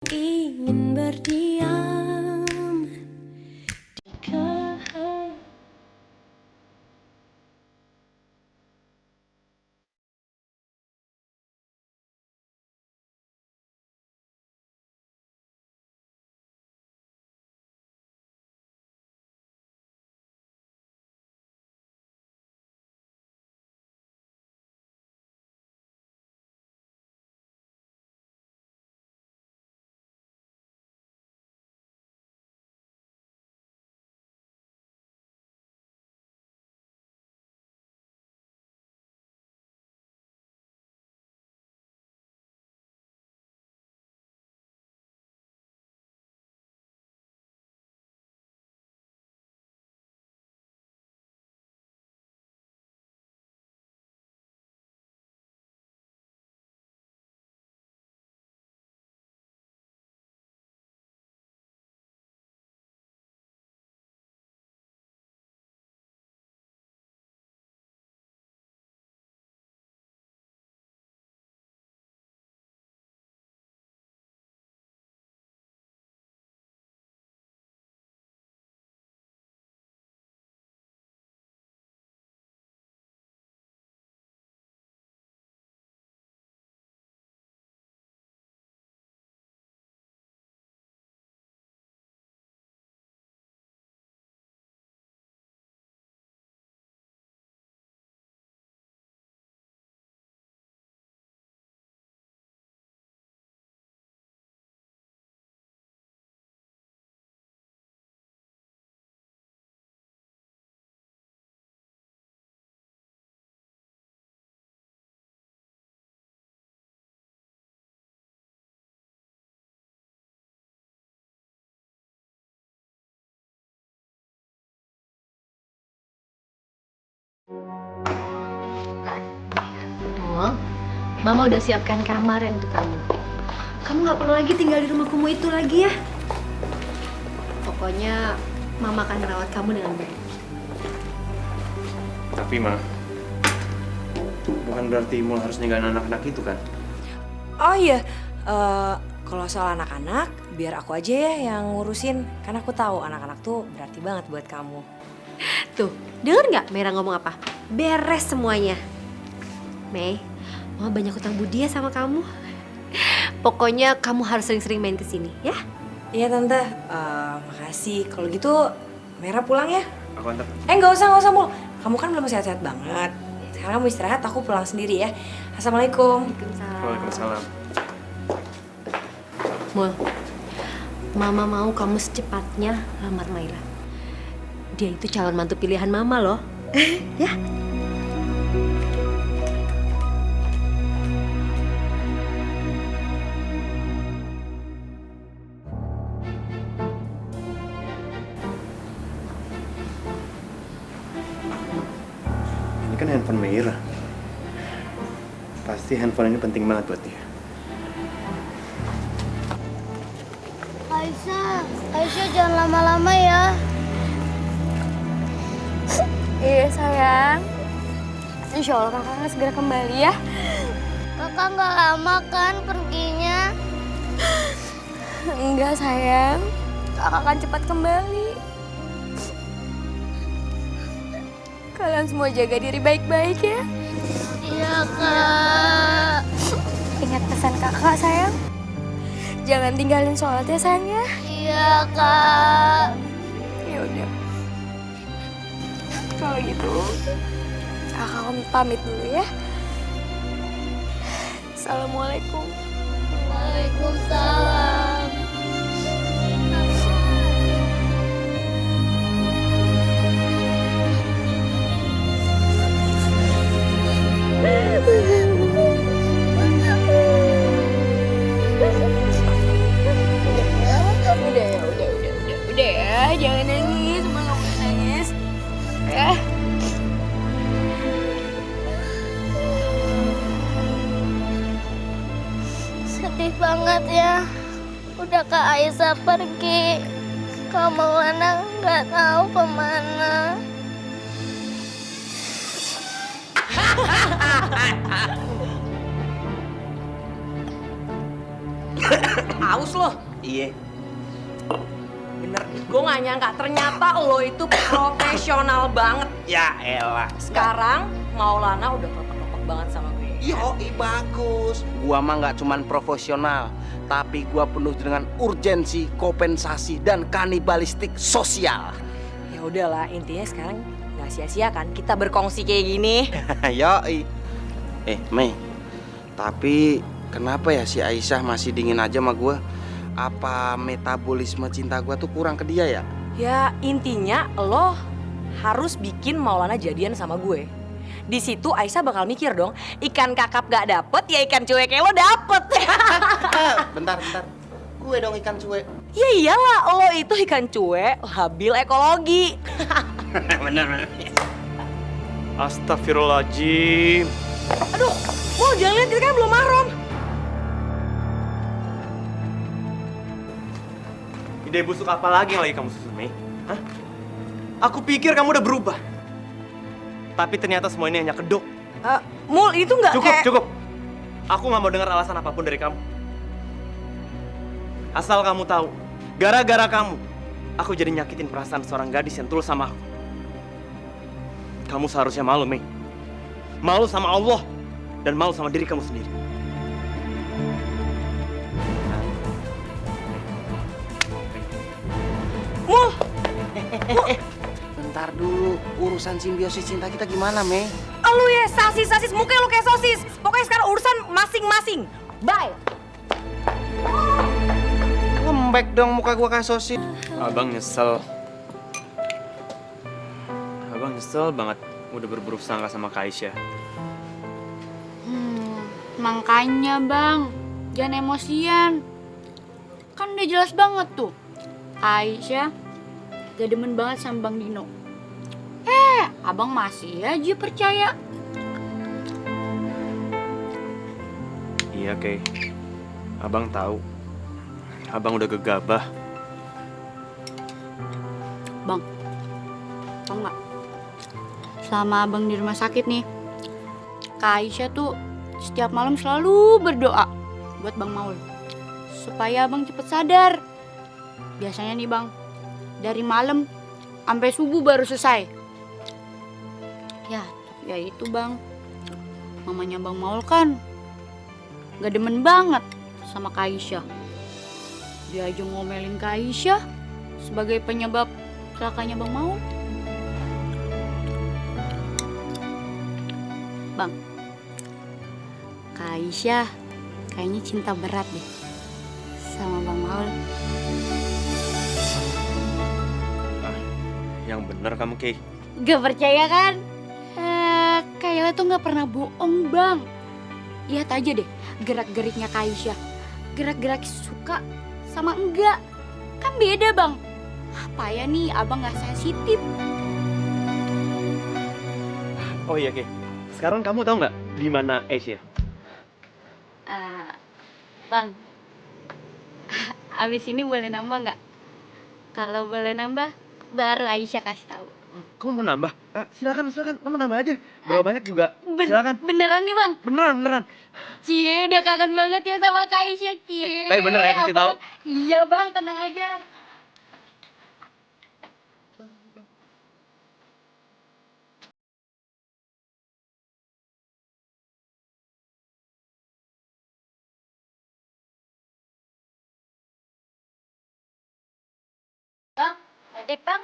Ingin berdiam di keheningan. Mul, Mama udah siapkan kamar yang untuk kamu. Kamu nggak perlu lagi tinggal di rumah kumuh itu lagi ya. Pokoknya Mama akan merawat kamu dengan baik. Tapi Ma, bukan berarti Mul harus ninggalin anak-anak itu kan? Oh iya, kalau soal anak-anak, biar aku aja ya yang ngurusin. Karena aku tahu anak-anak tuh berarti banget buat kamu. Tuh, denger nggak Mera ngomong apa? Beres semuanya. Mei, Mama banyak hutang budi ya sama kamu. Pokoknya kamu harus sering-sering main ke sini, ya? Iya Tante, makasih. Kalau gitu, Mera pulang ya? Aku antar. Nggak usah Mul. Kamu kan belum sehat-sehat banget. Sekarang kamu istirahat, aku pulang sendiri ya. Assalamualaikum. Waalaikumsalam. Mul, Mama mau kamu secepatnya lamar Maila. Dia itu calon mantu pilihan Mama loh. Ya? Ini kan handphone Meira. Pasti handphone ini penting banget buat dia. Aisyah jangan lama-lama ya. Iya sayang. Insya Allah kakak akan segera kembali ya. Kakak nggak lama kan perginya? Enggak sayang. Kakak akan cepat kembali. Kalian semua jaga diri baik-baik ya. Iya kak. Ingat pesan kakak sayang. Jangan tinggalin sholat ya sayang ya. Iya kak. Ya udah. Kalau gitu, kakak pamit dulu ya. Assalamualaikum. Waalaikumsalam. Udah ya, jangan nangis, Mama nggak boleh nangis. Ya. Sedih banget ya. Udah Kak Aisyah pergi. Kamu anak nggak tahu kemana. Aus lo. Iya. Bener, gue gak nyangka ternyata lo itu profesional banget. Ya elah. Sekarang Maulana udah kelepek-kelepek banget sama gue. Yoi, bagus. Gua mah nggak cuman profesional, tapi gua penuh dengan urgensi, kompensasi, dan kanibalistik sosial. Ya udahlah, intinya sekarang nggak sia-sia kan kita berkongsi kayak gini. Yoi. Mei, tapi kenapa ya si Aisyah masih dingin aja sama gua? Apa metabolisme cinta gua tuh kurang ke dia ya? Ya intinya lo harus bikin Maulana jadian sama gue. Di situ Aisyah bakal mikir dong, ikan kakap gak dapet ya ikan cuek lo dapet. Bentar. Gue dong ikan cuek. Ya iyalah, lo itu ikan cuek, labil ekologi. Bener. Astagfirullahaladzim. Aduh, mau jangan lihat kita kan belum mahram. Ide busuk apa lagi yang lagi kamu susun, Mei? Hah? Aku pikir kamu udah berubah. Tapi ternyata semua ini hanya kedok. Mul, itu nggak Cukup. Aku nggak mau dengar alasan apapun dari kamu. Asal kamu tahu, gara-gara kamu, aku jadi nyakitin perasaan seorang gadis yang tulus sama aku. Kamu seharusnya malu, Mei. Malu sama Allah dan malu sama diri kamu sendiri. Mul, Bentar dulu, urusan simbiosis cinta kita gimana, Mei? lu ya sasis, mukanya lu kayak sosis. Pokoknya sekarang urusan masing-masing. Bye. Lembek dong muka gua kayak sosis. Abang nyesel. Abang nyesel banget udah berburuk sangka sama Kak Aisyah. Makanya bang, jangan emosian. Kan udah jelas banget tuh, Aisyah gak demen banget sama Bang Dino. Abang masih aja percaya. Iya, Kay. Abang tahu. Abang udah gegabah. Bang, tau nggak? Selama abang di rumah sakit nih, Kak Aisyah tuh setiap malam selalu berdoa buat Bang Maul supaya abang cepet sadar. Biasanya nih bang, dari malam sampai subuh baru selesai. Ya itu bang, mamanya Bang Maul kan gak demen banget sama Kak Aisyah. Dia aja ngomelin Kak Aisyah sebagai penyebab celakanya Bang Maul. Bang, Kak Aisyah kayaknya cinta berat deh sama Bang Maul. Yang bener kamu, Kay. Gak percaya kan? Kayla tuh gak pernah bohong bang. Lihat aja deh gerak-geriknya Kak Aisyah. Gerak-gerak suka sama enggak. Kan beda bang. Apa ya nih abang gak sensitif? Oh iya, Kay. Sekarang kamu tahu nggak di mana Aisyah? Bang, abis ini boleh nambah nggak? Kalau boleh nambah, baru Aisyah kasih tahu. Kamu mau nambah? Silakan. Kamu nambah aja. Berapa banyak juga. Silakan. Beneran nih bang? Beneran. Cie, udah kangen banget ya sama Kak Aisyah, Cie. Tapi bener ya, kasih tahu. Iya bang, tenang aja. Bang, adik bang.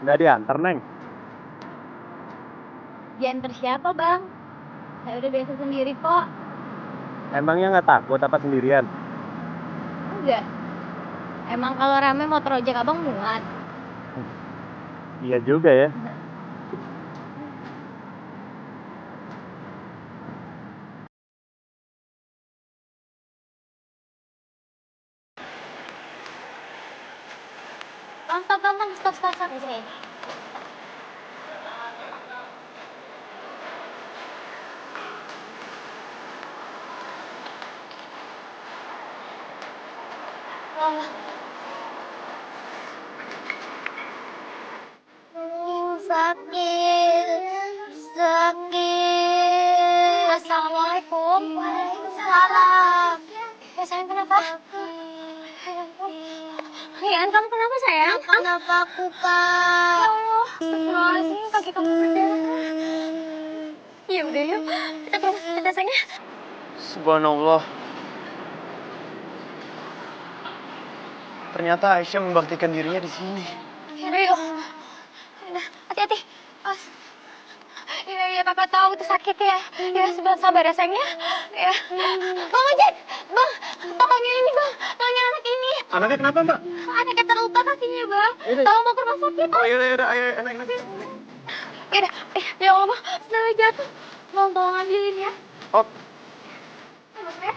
Nggak diantar, Neng. Diantar siapa bang? Saya udah biasa sendiri kok. Emangnya nggak takut apa sendirian? Enggak. Emang kalau rame motor ojek abang muat? Iya juga ya. Bang, stop. Sini. Sakit, sakit. Assalamualaikum. Waalaikumsalam. Ya sayang, kenapa? Rian, kamu kenapa sayang? Kenapa aku, Kak? Ya Allah, astagfirullahaladzim, kaki kamu berdarah. Ya udah yuk, kita ke rumah sakit sayang ya. Subhanallah. Ternyata Aisyah membaktikan dirinya di sini. Yaudah yuk. Yaudah, hati-hati. Awas. Iya, papa tahu itu sakit ya. Ya, sabar ya sayang ya. Ya. Bang Ojek, bang, tolongin ini bang, tolongin anak ini. Anaknya kenapa, Mbak? Anaknya terluka kakinya bang. Tolong mau ke rumah sakit. Oh iya, ayo, enak. Yaudah, ya Allah bang, sebenarnya jatuh. Bang, tolong ambilin ya. Oh, Ya.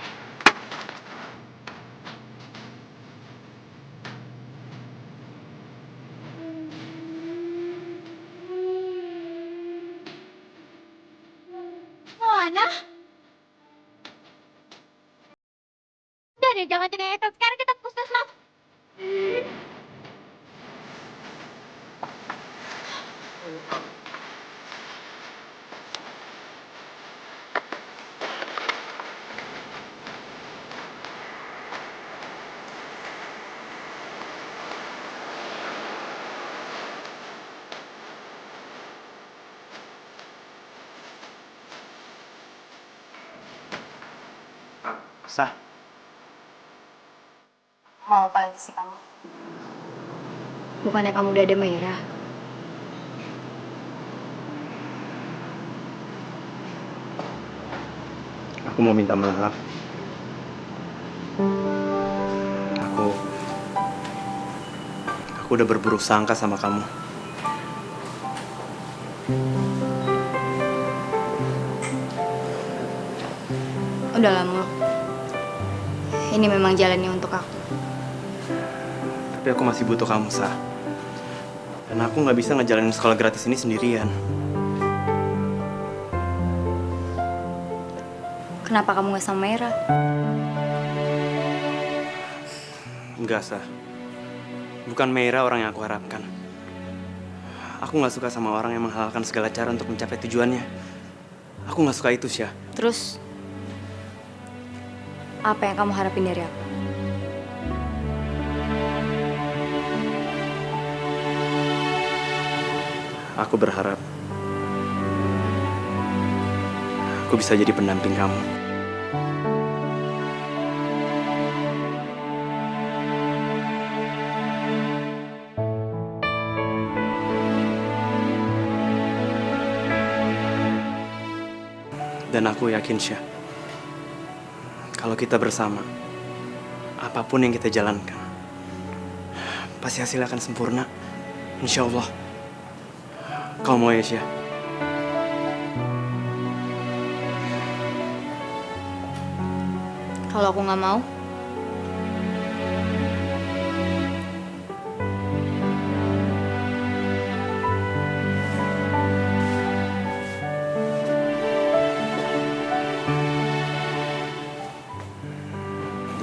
Mana? Udah deh, jangan teriak. Sekarang kita ke puskesmas. sah. Mau apa sih kamu? Bukannya kamu udah ada Maira? Aku mau minta maaf. Aku udah berburuk sangka sama kamu. Udah lama. Ini memang jalannya untuk aku. Tapi aku masih butuh kamu, Sah. Dan aku nggak bisa ngejalanin sekolah gratis ini sendirian. Kenapa kamu gak sama Maira? Enggak, Sah. Bukan Meira orang yang aku harapkan. Aku nggak suka sama orang yang menghalalkan segala cara untuk mencapai tujuannya. Aku nggak suka itu, Syah. Terus, apa yang kamu harapin dari aku? Aku berharap aku bisa jadi pendamping kamu. Dan aku yakin, Syah, kalau kita bersama, apapun yang kita jalankan, pasti hasilnya akan sempurna. Insya Allah. Kau mau ya, Syah? Kalau aku nggak mau,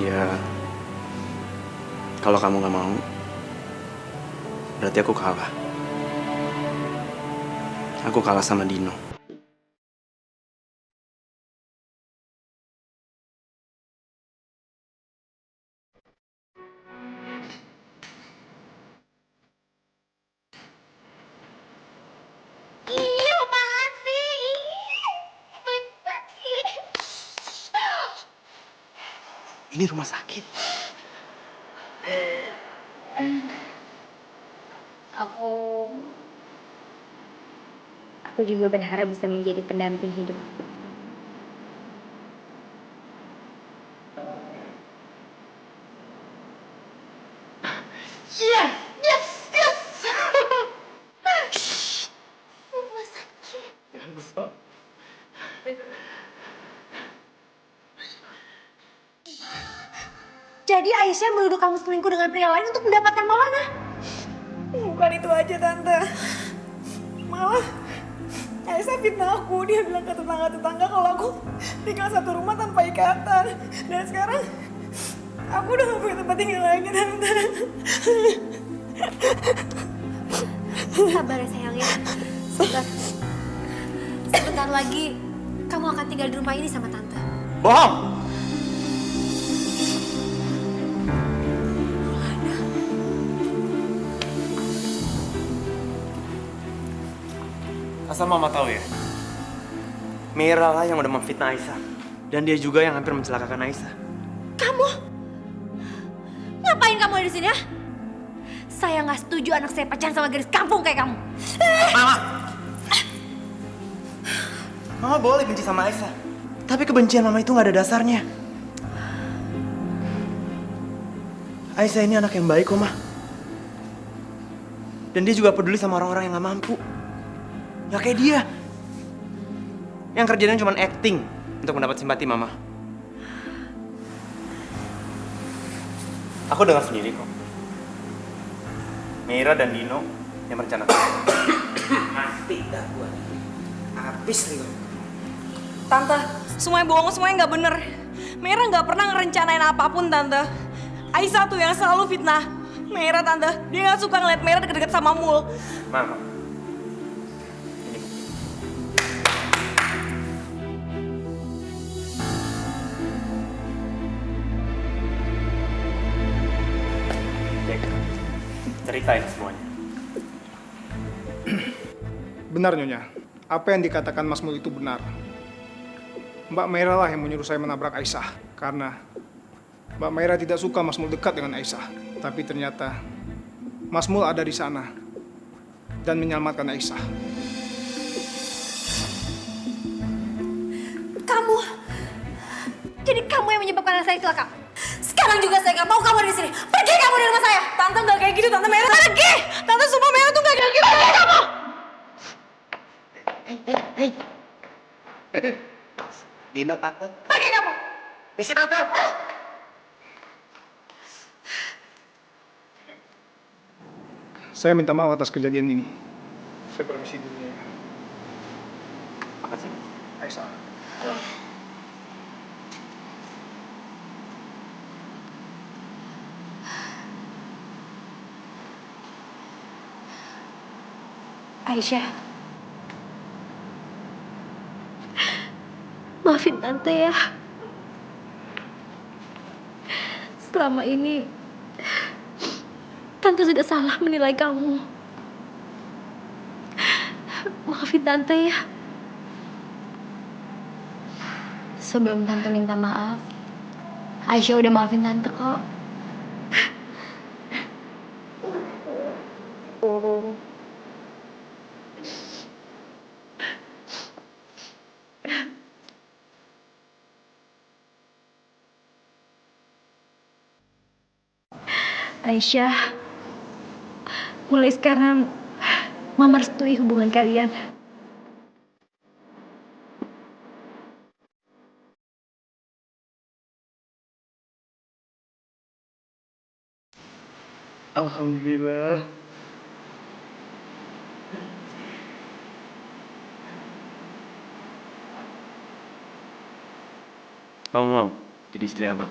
Ya, kalau kamu nggak mau, berarti aku kalah. Aku kalah sama Dino. Iya, apaan sih? Ini rumah sakit. aku juga berharap bisa menjadi pendamping hidup. Jadi Aisyah menuduh kamu selingkuh dengan pria lain untuk mendapatkan Maulana? Bukan itu aja, Tante. Malah Aisyah fitnah aku. Dia bilang ke tetangga-tetangga kalau aku tinggal satu rumah tanpa ikatan. Dan sekarang Aku udah gak punya tempat tinggal lagi, Tante. Sabar ya sayang ya. Sabar. Sebentar lagi kamu akan tinggal di rumah ini sama tante. Bohong! Asal mama tahu ya, Mira lah yang udah memfitnah Aisyah. Dan dia juga yang hampir mencelakakan Aisyah. Kamu? Ngapain kamu ada di sini ya? Saya nggak setuju anak saya pacaran sama gadis kampung kayak kamu. Mama! Mama boleh benci sama Aisyah. Tapi kebencian mama itu nggak ada dasarnya. Aisyah ini anak yang baik kok, Ma. Dan dia juga peduli sama orang-orang yang nggak mampu. Nggak kayak dia. Yang kerjanya cuma acting untuk mendapat simpati mama. Aku dengar sendiri kok. Mira dan Dino yang merencanakan. Mati dah gua. Habis nih. Tante, semuanya bohong, semuanya nggak bener. Mira nggak pernah ngerencanain apapun, Tante. Aisyah tuh yang selalu fitnah Mira, Tante. Dia nggak suka ngeliat Mira deket-deket sama Mul. Mama. Jack, ceritain semuanya. Benar Nyonya, apa yang dikatakan Mas Mul itu benar. Mbak Maira lah yang menyuruh saya menabrak Aisyah. Karena Mbak Maira tidak suka Mas Mul dekat dengan Aisyah. Tapi ternyata Mas Mul ada di sana dan menyelamatkan Aisyah. Kamu, jadi kamu yang menyebabkan anak saya celaka. Sekarang juga saya nggak mau kamu di sini. Pergi kamu dari rumah saya. Tante nggak kayak gitu, Tante Mira. Pergi. Tante sumpah Mira tuh nggak kayak gitu. Pergi kamu. Dino, Tante. Pergi kamu. Misi, Tante. Saya minta maaf atas kejadian ini. Saya permisi dulu ya. Makasih. Aisyah. Aisyah. Maafin Tante ya. Selama ini Tante sudah salah menilai kamu. Maafin Tante ya. Sebelum Tante minta maaf, Aisyah udah maafin Tante kok. Aisyah, mulai sekarang Mama restui hubungan kalian. Alhamdulillah. Kamu mau jadi istri abang?